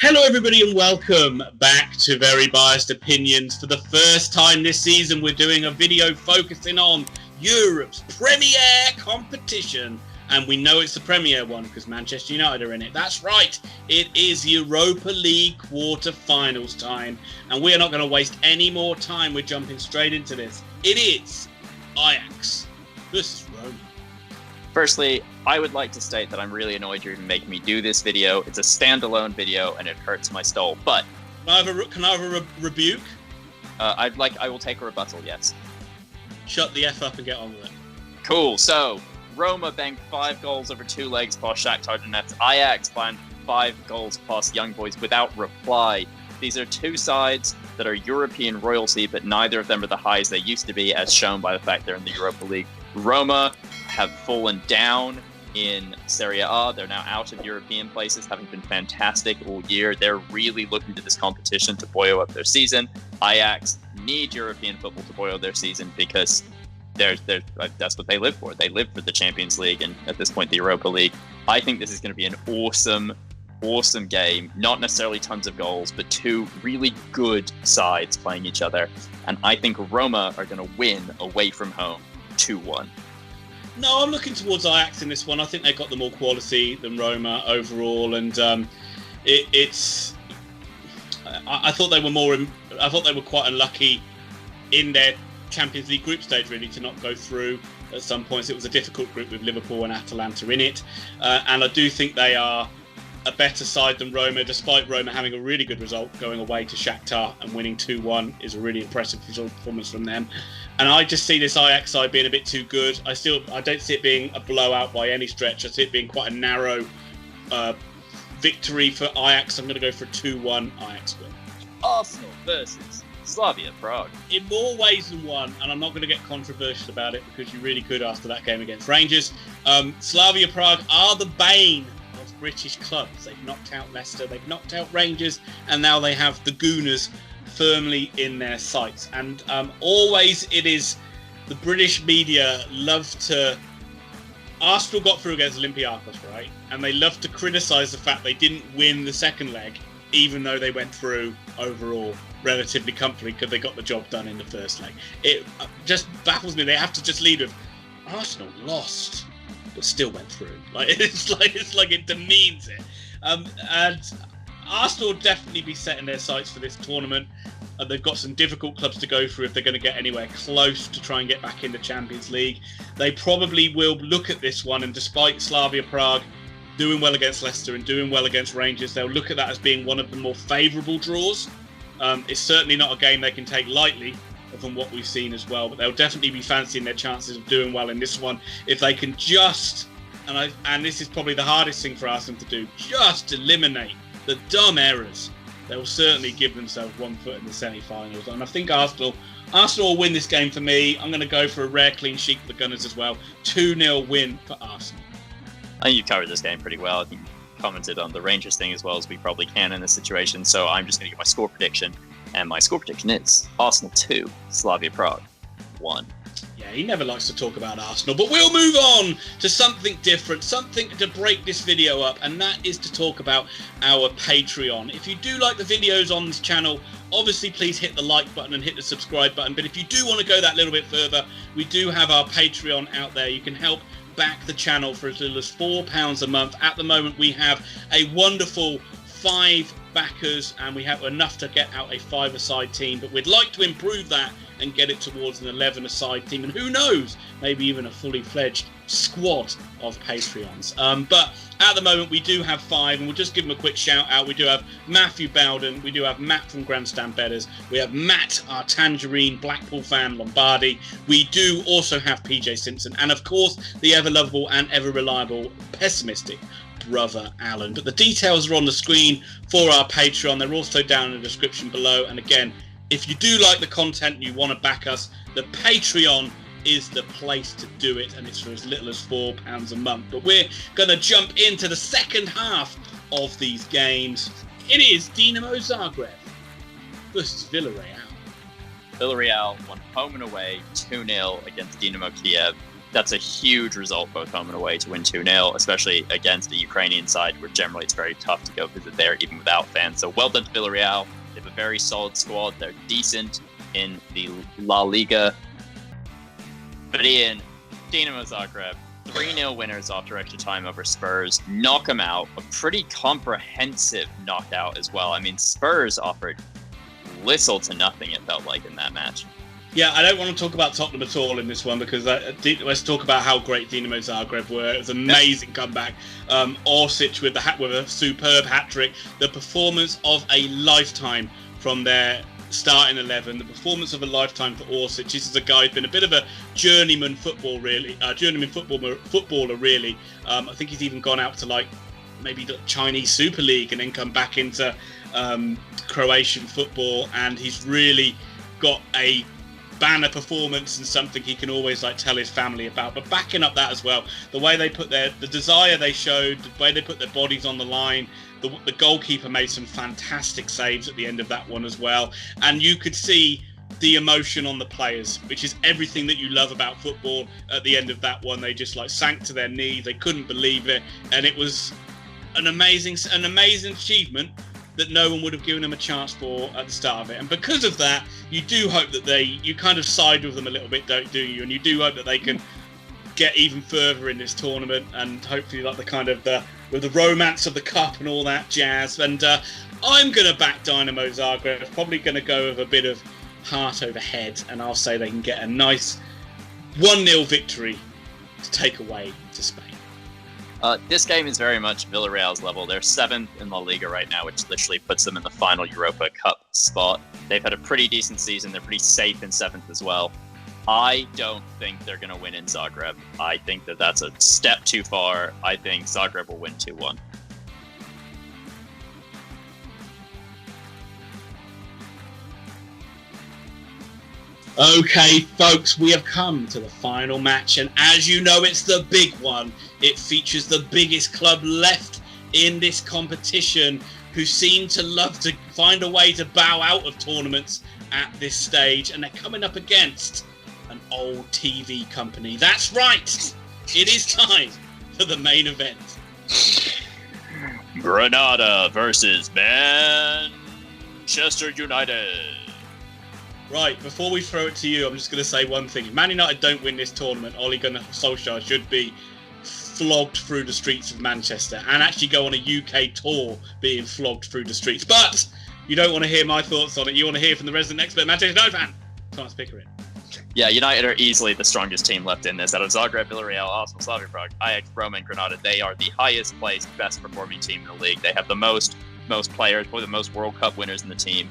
Hello everybody and welcome back to Very Biased Opinions. For the first time this season we're doing a video focusing on Europe's premier competition, and we know it's the premier one because Manchester United are in it. That's right, it is Europa League Quarter Finals time, and we are not going to waste any more time. We're jumping straight into this. It is Ajax versus Roma. Firstly, I would like to state that I'm really annoyed you're even making me do this video. It's a standalone video and it hurts my soul. But Can I have a rebuke? I will take a rebuttal, yes. Shut the F up and get on with it. Cool. So, Roma banged 5 goals over 2 legs past Shakhtar Donetsk. Ajax banged 5 goals past Young Boys without reply. These are two sides that are European royalty, but neither of them are the highs they used to be, as shown by the fact they're in the Europa League. Roma have fallen down in Serie A. They're now out of European places, having been fantastic all year. They're really looking to this competition to buoy up their season. Ajax need European football to buoy up their season because that's what they live for. They live for the Champions League and at this point the Europa League. I think this is going to be an awesome game. Not necessarily tons of goals, but two really good sides playing each other. And I think Roma are going to win away from home 2-1. No, I'm looking towards Ajax in this one. I think they've got the more quality than Roma overall, and I thought they were I thought they were quite unlucky in their Champions League group stage, really, to not go through. At some points, it was a difficult group with Liverpool and Atalanta in it, and I do think they are a better side than Roma, despite Roma having a really good result going away to Shakhtar and winning 2-1 is a really impressive performance from them. And I just see this Ajax side being a bit too good. I don't see it being a blowout by any stretch. I see it being quite a narrow victory for Ajax. I'm going to go for a 2-1 Ajax win. Arsenal versus Slavia Prague. In more ways than one, and I'm not going to get controversial about it because you really could after that game against Rangers. Slavia Prague are the bane of British clubs. They've knocked out Leicester, they've knocked out Rangers, and now they have the Gunners firmly in their sights. And always it is the British media love to... Arsenal got through against Olympiacos, right? And they love to criticise the fact they didn't win the second leg, even though they went through overall relatively comfortably because they got the job done in the first leg. It just baffles me. They have to just lead with Arsenal lost but still went through. It's like it demeans it. And Arsenal will definitely be setting their sights for this tournament. They've got some difficult clubs to go through if they're going to get anywhere close to try and get back in the Champions League. They probably will look at this one, and despite Slavia Prague doing well against Leicester and doing well against Rangers, they'll look at that as being one of the more favourable draws. It's certainly not a game they can take lightly from what we've seen as well, but they'll definitely be fancying their chances of doing well in this one if they can just, and this is probably the hardest thing for Arsenal to do, just eliminate the dumb errors. They'll certainly give themselves one foot in the semi-finals, and I think Arsenal will win this game for me. I'm going to go for a rare clean sheet for the Gunners as well. 2-0 win for Arsenal. I think you covered this game pretty well. I think you commented on the Rangers thing as well as we probably can in this situation, so I'm just going to give my score prediction. And my score prediction is Arsenal 2, Slavia Prague 1. Yeah, he never likes to talk about Arsenal, but we'll move on to something different, something to break this video up, and that is to talk about our Patreon. If you do like the videos on this channel, obviously please hit the like button and hit the subscribe button, but if you do want to go that little bit further, we do have our Patreon out there. You can help back the channel for as little as £4 a month. At the moment, we have a wonderful 5 backers, and we have enough to get out a 5-a-side team, but we'd like to improve that and get it towards an 11-a-side team, and who knows, maybe even a fully fledged squad of Patreons. But at the moment we do have 5, and we'll just give them a quick shout out. We do have Matthew Bowden, we do have Matt from Grandstand Betters, we have Matt, our Tangerine Blackpool fan Lombardi, we do also have PJ Simpson, and of course the ever lovable and ever reliable pessimistic brother Alan. But the details are on the screen for our Patreon. They're also down in the description below, and again, if you do like the content and you want to back us, the Patreon is the place to do it, and it's for as little as £4 a month. But we're going to jump into the second half of these games. It is Dinamo Zagreb versus Villareal. Villareal won home and away 2-0 against Dinamo Kiev. That's a huge result, both home and away, to win 2-0, especially against the Ukrainian side, where generally it's very tough to go visit there, even without fans. So well done to Villareal. They have a very solid squad. They're decent in the La Liga. But Ian, Dinamo Zagreb, 3-0 winners after extra time over Spurs. Knock them out. A pretty comprehensive knockout as well. I mean, Spurs offered little to nothing, it felt like, in that match. Yeah, I don't want to talk about Tottenham at all in this one because let's talk about how great Dinamo Zagreb were. It was an amazing comeback. Orsic with a superb hat-trick. The performance of a lifetime from their starting 11. The performance of a lifetime for Orsic. This is a guy who's been a bit of a journeyman footballer, really. I think he's even gone out to like maybe the Chinese Super League and then come back into Croatian football, and he's really got a banner performance and something he can always like tell his family about. But backing up that as well, the way they put the desire they showed, the way they put their bodies on the line, the goalkeeper made some fantastic saves at the end of that one as well, and you could see the emotion on the players, which is everything that you love about football. At the end of that one, they just like sank to their knees, they couldn't believe it, and it was an amazing achievement that no one would have given them a chance for at the start of it. And because of that, you do hope that you kind of side with them a little bit, don't you? And you do hope that they can get even further in this tournament, and hopefully like with the romance of the cup and all that jazz. And I'm going to back Dinamo Zagreb. Probably going to go with a bit of heart over head, and I'll say they can get a nice 1-0 victory to take away to Spain. This game is very much Villareal's level. They're 7th in La Liga right now, which literally puts them in the final Europa Cup spot. They've had a pretty decent season. They're pretty safe in 7th as well. I don't think they're going to win in Zagreb. I think that's a step too far. I think Zagreb will win 2-1. Okay, folks, we have come to the final match, and as you know, it's the big one. It features the biggest club left in this competition, who seem to love to find a way to bow out of tournaments at this stage, and they're coming up against an old TV company. That's right! It is time for the main event. Granada versus Manchester United. Right, before we throw it to you, I'm just going to say one thing. If Man United don't win this tournament, Ole Gunnar Solsjkaer should be flogged through the streets of Manchester and actually go on a UK tour being flogged through the streets. But you don't want to hear my thoughts on it. You want to hear from the resident expert Manchester United fan, Thomas Pickering. Yeah, United are easily the strongest team left in this. Out of Zagreb, Villareal, Arsenal, Slavia, Prague, Ajax, Roma, and Granada, they are the highest placed, best performing team in the league. They have the most players, probably the most World Cup winners in the team.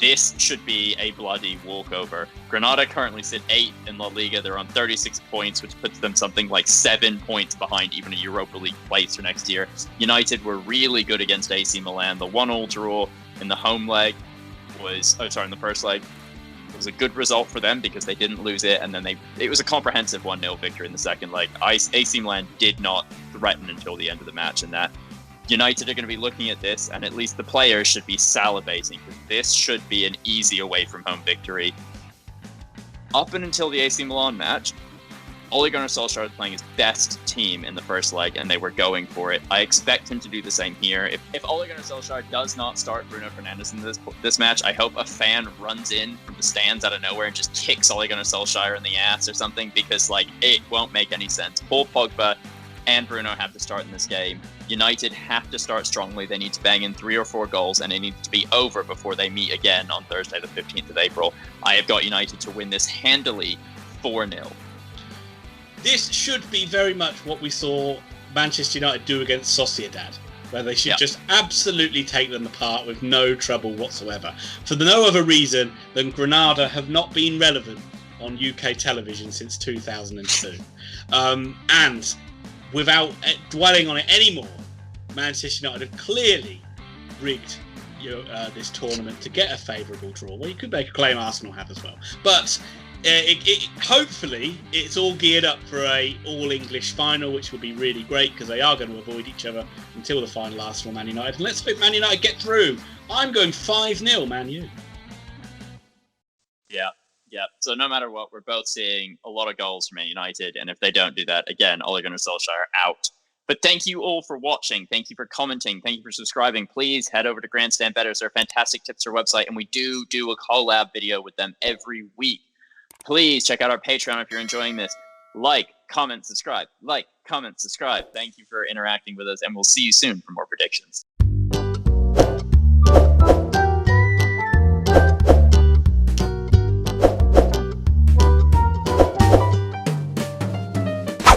This should be a bloody walkover. Granada currently sit 8th in La Liga. They're on 36 points, which puts them something like 7 points behind even a Europa League place for next year. United were really good against AC Milan. The 1-1 draw in the home leg in the first leg was a good result for them because they didn't lose it, and then it was a comprehensive 1-0 victory in the second leg. AC Milan did not threaten until the end of the match, and that United are going to be looking at this, and at least the players should be salivating, because this should be an easy away from home victory. Up and until the AC Milan match, Ole Gunnar Solsjkaer was playing his best team in the first leg, and they were going for it. I expect him to do the same here. If Ole Gunnar Solsjkaer does not start Bruno Fernandes in this match, I hope a fan runs in from the stands out of nowhere and just kicks Ole Gunnar Solsjkaer in the ass or something, because it won't make any sense. Paul Pogba and Bruno have to start in this game. United have to start strongly. They need to bang in 3 or 4 goals, and it needs to be over before they meet again on Thursday, the 15th of April. I have got United to win this handily 4-0. This should be very much what we saw Manchester United do against Sociedad, where they should just absolutely take them apart with no trouble whatsoever. For no other reason than Granada have not been relevant on UK television since 2002. And without dwelling on it anymore, Manchester United have clearly rigged this tournament to get a favourable draw. Well, you could make a claim Arsenal have as well. But hopefully it's all geared up for a all-English final, which will be really great, because they are going to avoid each other until the final Arsenal Man United. And let's hope Man United get through. I'm going 5-0 Man U. Yeah. Yeah, so no matter what, we're both seeing a lot of goals from Man United, and if they don't do that, again, Ole Gunnar Solsjkaer out. But thank you all for watching. Thank you for commenting. Thank you for subscribing. Please head over to Grandstand Betters, their fantastic tipster website, and we do a collab video with them every week. Please check out our Patreon if you're enjoying this. Like, comment, subscribe. Like, comment, subscribe. Thank you for interacting with us, and we'll see you soon for more predictions.